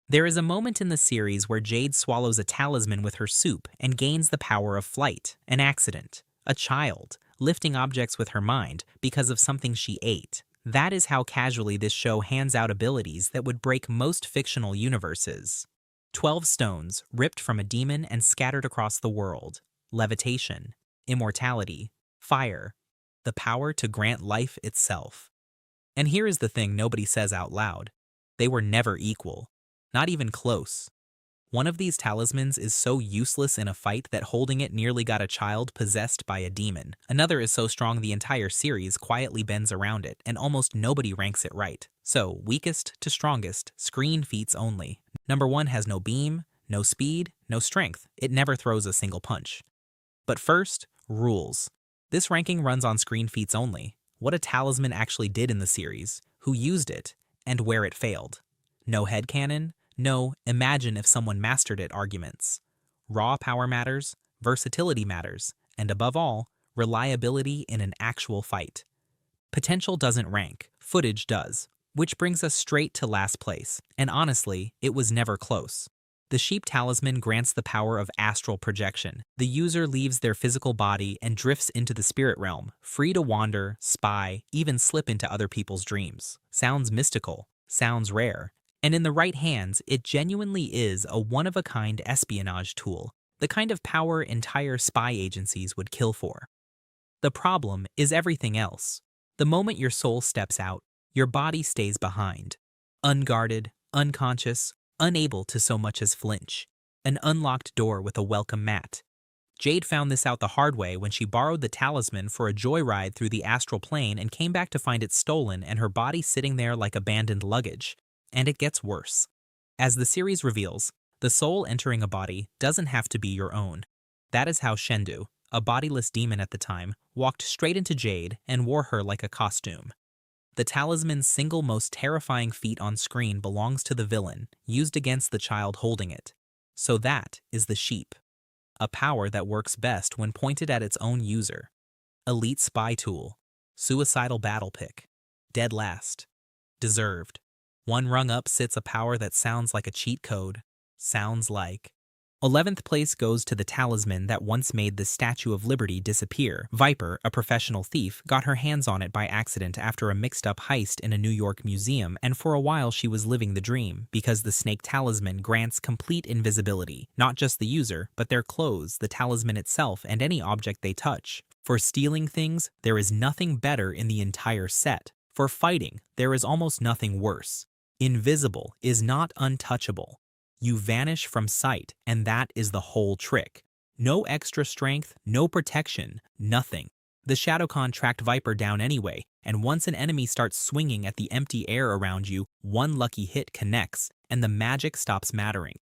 There is a moment in the series where Jade swallows a talisman with her soup and gains the power of flight, an accident, a child, lifting objects with her mind because of something she ate. That is how casually this show hands out abilities that would break most fictional universes. 12 stones ripped from a demon and scattered across the world. Levitation, immortality, fire, the power to grant life itself. And here is the thing nobody says out loud. They were never equal. Not even close. One of these talismans is so useless in a fight that holding it nearly got a child possessed by a demon. Another is so strong the entire series quietly bends around it, and almost nobody ranks it right. So, weakest to strongest, screen feats only. Number 1 has no beam, no speed, no strength. It never throws a single punch. But first, rules. This ranking runs on screen feats only. What a talisman actually did in the series, who used it, and where it failed. No headcanon, no imagine if someone mastered it arguments. Raw power matters, versatility matters, and above all, reliability in an actual fight. Potential doesn't rank, footage does, which brings us straight to last place, and honestly, it was never close. The sheep talisman grants the power of astral projection. The user leaves their physical body and drifts into the spirit realm, free to wander, spy, even slip into other people's dreams. Sounds mystical, sounds rare. And in the right hands, it genuinely is a one-of-a-kind espionage tool, the kind of power entire spy agencies would kill for. The problem is everything else. The moment your soul steps out, your body stays behind. Unguarded, unconscious, unable to so much as flinch. An unlocked door with a welcome mat. Jade found this out the hard way when she borrowed the talisman for a joyride through the astral plane and came back to find it stolen and her body sitting there like abandoned luggage. And it gets worse. As the series reveals, the soul entering a body doesn't have to be your own. That is how Shendu, a bodiless demon at the time, walked straight into Jade and wore her like a costume. The talisman's single most terrifying feat on screen belongs to the villain, used against the child holding it. So that is the sheep. A power that works best when pointed at its own user. Elite spy tool. Suicidal battle pick. Dead last. Deserved. One rung up sits a power that sounds like a cheat code. Sounds like. 11th place goes to the talisman that once made the Statue of Liberty disappear. Viper, a professional thief, got her hands on it by accident after a mixed-up heist in a New York museum, and for a while she was living the dream, because the snake talisman grants complete invisibility. Not just the user, but their clothes, the talisman itself, and any object they touch. For stealing things, there is nothing better in the entire set. For fighting, there is almost nothing worse. Invisible is not untouchable. You vanish from sight, and that is the whole trick. No extra strength, no protection, nothing. The Shadowkhan tracked Viper down anyway, and once an enemy starts swinging at the empty air around you, one lucky hit connects, and the magic stops mattering.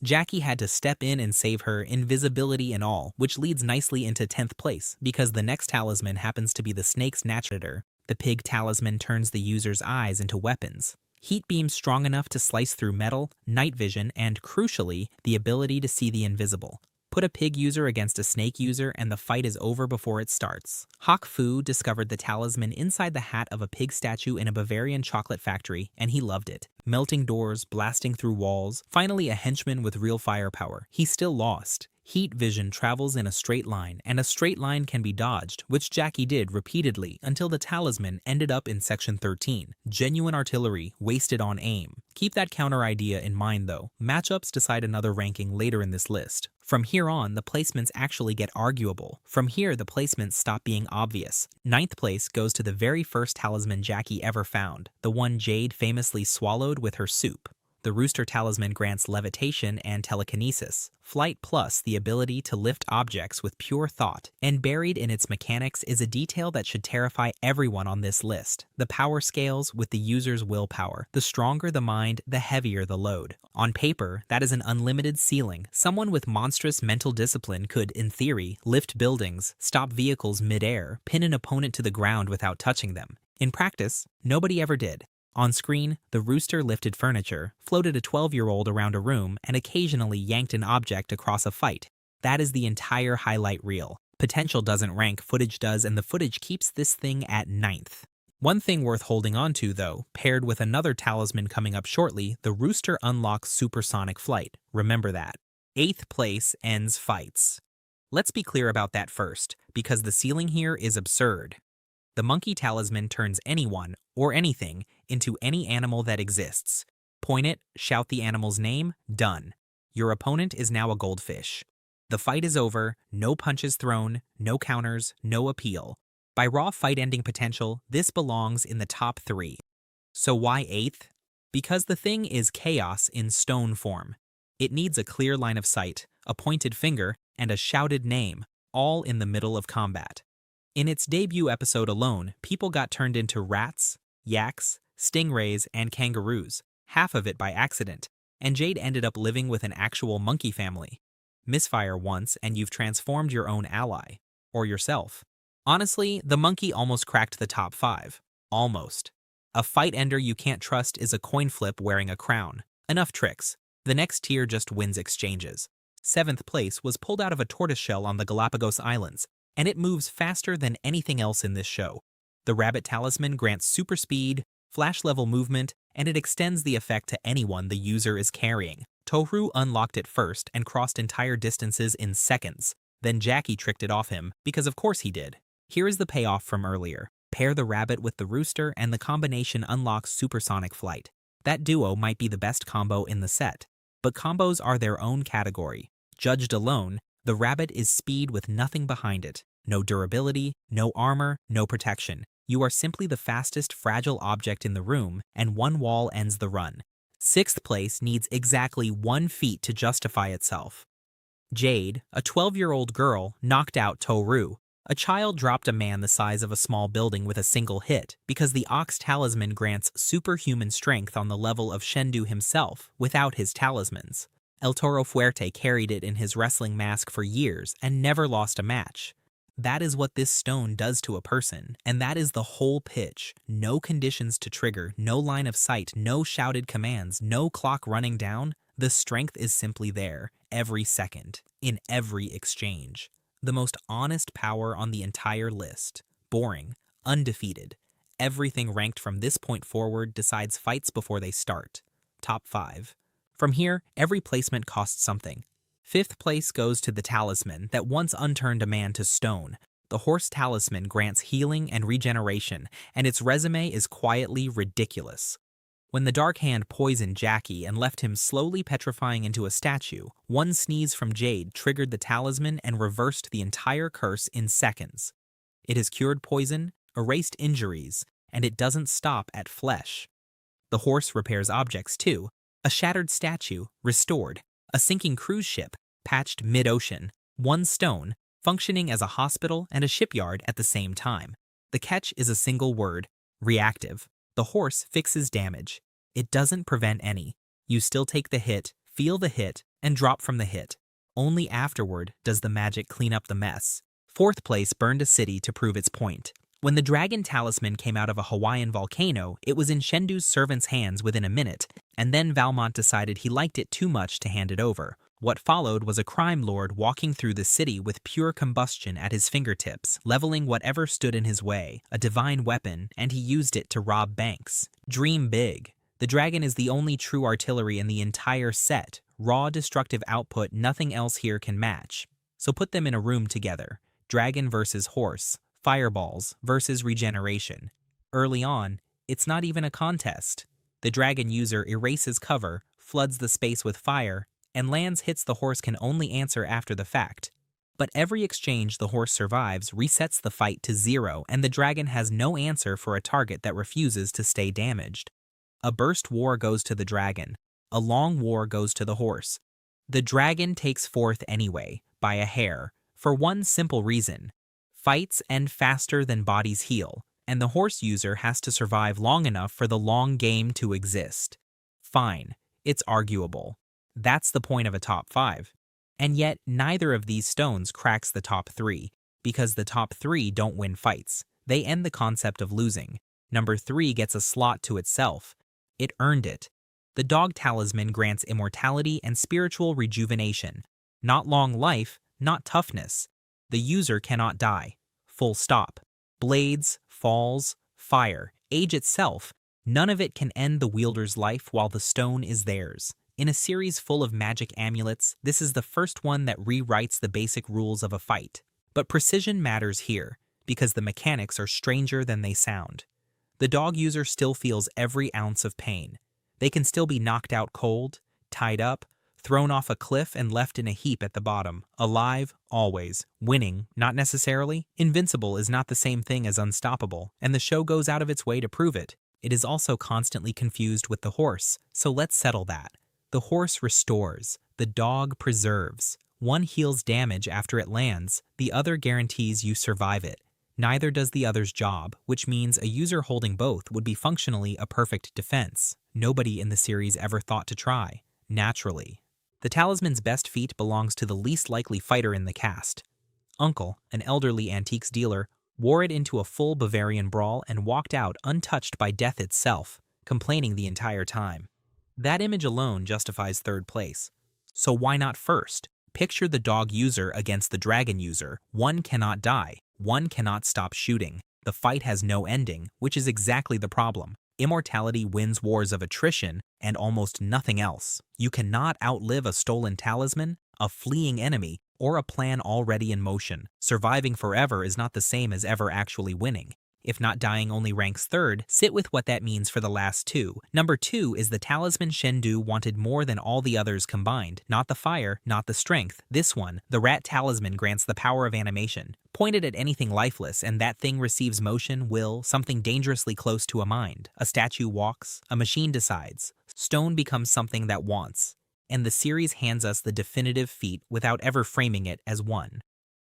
Jackie had to step in and save her, invisibility and all, which leads nicely into 10th place, because the next talisman happens to be the snake's naturalizer. The pig talisman turns the user's eyes into weapons. Heat beams strong enough to slice through metal, night vision, and, crucially, the ability to see the invisible. Put a pig user against a snake user and the fight is over before it starts. Hawk Fu discovered the talisman inside the hat of a pig statue in a Bavarian chocolate factory, and he loved it. Melting doors, blasting through walls, finally a henchman with real firepower. He still lost. Heat vision travels in a straight line, and a straight line can be dodged, which Jackie did repeatedly until the talisman ended up in section 13. Genuine artillery, wasted on aim. Keep that counter idea in mind though. Matchups decide another ranking later in this list. From here on, the placements actually get arguable. From here, the placements stop being obvious. 9th place goes to the very first talisman Jackie ever found, the one Jade famously swallowed with her soup. The Rooster Talisman grants levitation and telekinesis, flight plus the ability to lift objects with pure thought, and buried in its mechanics is a detail that should terrify everyone on this list. The power scales with the user's willpower. The stronger the mind, the heavier the load. On paper, that is an unlimited ceiling. Someone with monstrous mental discipline could, in theory, lift buildings, stop vehicles mid-air, pin an opponent to the ground without touching them. In practice, nobody ever did. On screen, the rooster lifted furniture, floated a 12-year-old around a room, and occasionally yanked an object across a fight. That is the entire highlight reel. Potential doesn't rank, footage does, and the footage keeps this thing at 9th. One thing worth holding on to, though, paired with another talisman coming up shortly, the rooster unlocks supersonic flight. Remember that. 8th place ends fights. Let's be clear about that first, because the ceiling here is absurd. The monkey talisman turns anyone, or anything, into any animal that exists. Point it, shout the animal's name, done. Your opponent is now a goldfish. The fight is over, no punches thrown, no counters, no appeal. By raw fight-ending potential, this belongs in the top 3. So why 8th? Because the thing is chaos in stone form. It needs a clear line of sight, a pointed finger, and a shouted name, all in the middle of combat. In its debut episode alone, people got turned into rats, yaks, stingrays, and kangaroos, half of it by accident, and Jade ended up living with an actual monkey family. Misfire once and you've transformed your own ally. Or yourself. Honestly, the monkey almost cracked the top 5. Almost. A fight ender you can't trust is a coin flip wearing a crown. Enough tricks. The next tier just wins exchanges. 7th place was pulled out of a tortoiseshell on the Galapagos Islands, and it moves faster than anything else in this show. The rabbit talisman grants super speed, flash-level movement, and it extends the effect to anyone the user is carrying. Tohru unlocked it first and crossed entire distances in seconds. Then Jackie tricked it off him, because of course he did. Here is the payoff from earlier. Pair the rabbit with the rooster and the combination unlocks supersonic flight. That duo might be the best combo in the set. But combos are their own category. Judged alone, the rabbit is speed with nothing behind it. No durability, no armor, no protection. You are simply the fastest fragile object in the room, and one wall ends the run. 6th place needs exactly 1 feat to justify itself. Jade, a 12-year-old girl, knocked out Tohru. A child dropped a man the size of a small building with a single hit because the Ox Talisman grants superhuman strength on the level of Shendu himself without his talismans. El Toro Fuerte carried it in his wrestling mask for years and never lost a match. That is what this stone does to a person, and that is the whole pitch. No conditions to trigger, no line of sight, no shouted commands, no clock running down. The strength is simply there, every second, in every exchange. The most honest power on the entire list. Boring, undefeated. Everything ranked from this point forward decides fights before they start. Top 5. From here, every placement costs something. 5th place goes to the talisman that once unturned a man to stone. The horse talisman grants healing and regeneration, and its resume is quietly ridiculous. When the Dark Hand poisoned Jackie and left him slowly petrifying into a statue, one sneeze from Jade triggered the talisman and reversed the entire curse in seconds. It has cured poison, erased injuries, and it doesn't stop at flesh. The horse repairs objects too. A shattered statue, restored. A sinking cruise ship, patched mid-ocean. One stone, functioning as a hospital and a shipyard at the same time. The catch is a single word, reactive. The horse fixes damage. It doesn't prevent any. You still take the hit, feel the hit, and drop from the hit. Only afterward does the magic clean up the mess. 4th place burned a city to prove its point. When the dragon talisman came out of a Hawaiian volcano, it was in Shendu's servant's hands within a minute, and then Valmont decided he liked it too much to hand it over. What followed was a crime lord walking through the city with pure combustion at his fingertips, leveling whatever stood in his way, a divine weapon, and he used it to rob banks. Dream big. The dragon is the only true artillery in the entire set. Raw destructive output nothing else here can match. So put them in a room together. Dragon versus horse. Fireballs versus regeneration. Early on, it's not even a contest. The dragon user erases cover, floods the space with fire, and lands hits the horse can only answer after the fact. But every exchange the horse survives resets the fight to 0, and the dragon has no answer for a target that refuses to stay damaged. A burst war goes to the dragon. A long war goes to the horse. The dragon takes 4th anyway, by a hair, for one simple reason. Fights end faster than bodies heal, and the horse user has to survive long enough for the long game to exist. Fine, it's arguable. That's the point of a top 5. And yet, neither of these stones cracks the top 3, because the top 3 don't win fights. They end the concept of losing. Number 3 gets a slot to itself. It earned it. The dog talisman grants immortality and spiritual rejuvenation. Not long life, not toughness. The user cannot die. Full stop. Blades, falls, fire, age itself, none of it can end the wielder's life while the stone is theirs. In a series full of magic amulets, this is the first one that rewrites the basic rules of a fight. But precision matters here, because the mechanics are stranger than they sound. The dog user still feels every ounce of pain. They can still be knocked out cold, tied up, thrown off a cliff and left in a heap at the bottom. Alive, always. Winning, not necessarily. Invincible is not the same thing as unstoppable, and the show goes out of its way to prove it. It is also constantly confused with the horse, so let's settle that. The horse restores, the dog preserves. One heals damage after it lands, the other guarantees you survive it. Neither does the other's job, which means a user holding both would be functionally a perfect defense. Nobody in the series ever thought to try. Naturally. The Talisman's best feat belongs to the least likely fighter in the cast. Uncle, an elderly antiques dealer, wore it into a full Bavarian brawl and walked out untouched by death itself, complaining the entire time. That image alone justifies third place. So why not first? Picture the dog user against the dragon user. One cannot die. One cannot stop shooting. The fight has no ending, which is exactly the problem. Immortality wins wars of attrition and almost nothing else. You cannot outlive a stolen talisman, a fleeing enemy, or a plan already in motion. Surviving forever is not the same as ever actually winning. If not dying only ranks third, sit with what that means for the last two. Number 2 is the talisman Shendu wanted more than all the others combined. Not the fire, not the strength. This one, the rat talisman, grants the power of animation. Point it at anything lifeless and that thing receives motion, will, something dangerously close to a mind. A statue walks, a machine decides. Stone becomes something that wants. And the series hands us the definitive feat without ever framing it as one.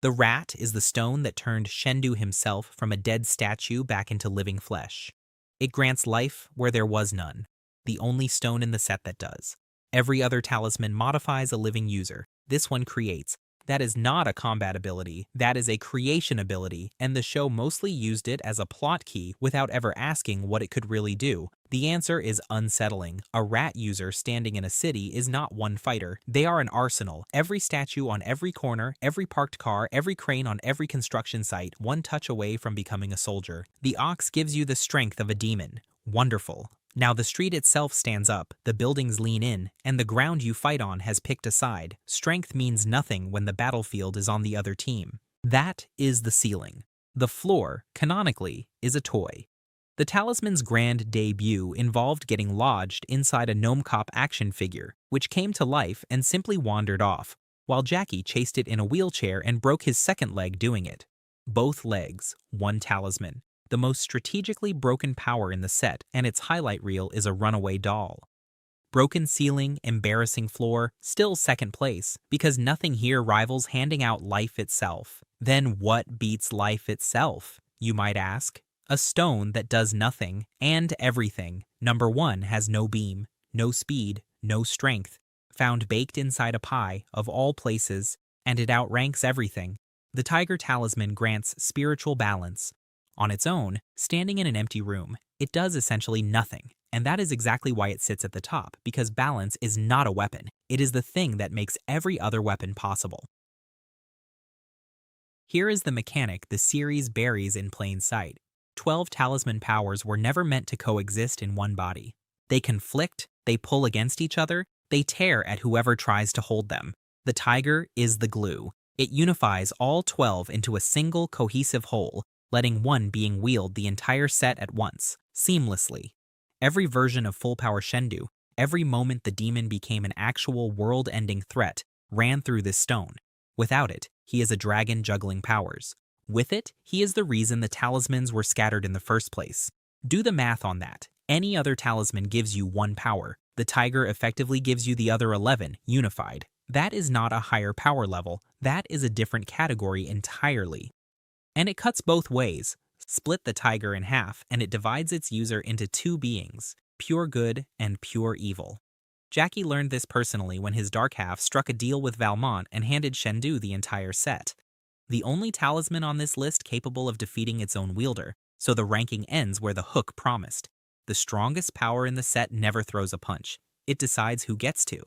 The rat is the stone that turned Shendu himself from a dead statue back into living flesh. It grants life where there was none, the only stone in the set that does. Every other talisman modifies a living user. This one creates. That is not a combat ability, that is a creation ability, and the show mostly used it as a plot key without ever asking what it could really do. The answer is unsettling. A rat user standing in a city is not one fighter. They are an arsenal. Every statue on every corner, every parked car, every crane on every construction site, one touch away from becoming a soldier. The ox gives you the strength of a demon. Wonderful. Now the street itself stands up, the buildings lean in, and the ground you fight on has picked a side. Strength means nothing when the battlefield is on the other team. That is the ceiling. The floor, canonically, is a toy. The Talisman's grand debut involved getting lodged inside a Gnome Cop action figure, which came to life and simply wandered off, while Jackie chased it in a wheelchair and broke his second leg doing it. Both legs, one talisman. The most strategically broken power in the set, and its highlight reel is a runaway doll. Broken ceiling, embarrassing floor, still second place, because nothing here rivals handing out life itself. Then what beats life itself, you might ask? A stone that does nothing and everything. Number 1 has no beam, no speed, no strength, found baked inside a pie, of all places, and it outranks everything. The Tiger Talisman grants spiritual balance. On its own, standing in an empty room, it does essentially nothing, and that is exactly why it sits at the top, because balance is not a weapon. It is the thing that makes every other weapon possible. Here is the mechanic the series buries in plain sight. 12 talisman powers were never meant to coexist in one body. They conflict, they pull against each other, they tear at whoever tries to hold them. The tiger is the glue. It unifies all 12 into a single cohesive whole, letting one being wield the entire set at once, seamlessly. Every version of Full Power Shendu, every moment the demon became an actual world-ending threat, ran through this stone. Without it, he is a dragon juggling powers. With it, he is the reason the talismans were scattered in the first place. Do the math on that. Any other talisman gives you one power. The tiger effectively gives you the other 11, unified. That is not a higher power level. That is a different category entirely. And it cuts both ways. Split the tiger in half, and it divides its user into two beings, pure good and pure evil. Jackie learned this personally when his dark half struck a deal with Valmont and handed Shendu the entire set. The only talisman on this list capable of defeating its own wielder, so the ranking ends where the hook promised. The strongest power in the set never throws a punch. It decides who gets to.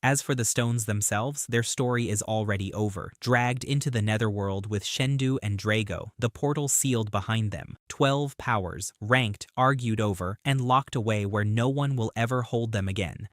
As for the stones themselves, their story is already over. Dragged into the netherworld with Shendu and Drago, the portal sealed behind them. 12 powers, ranked, argued over, and locked away where no one will ever hold them again.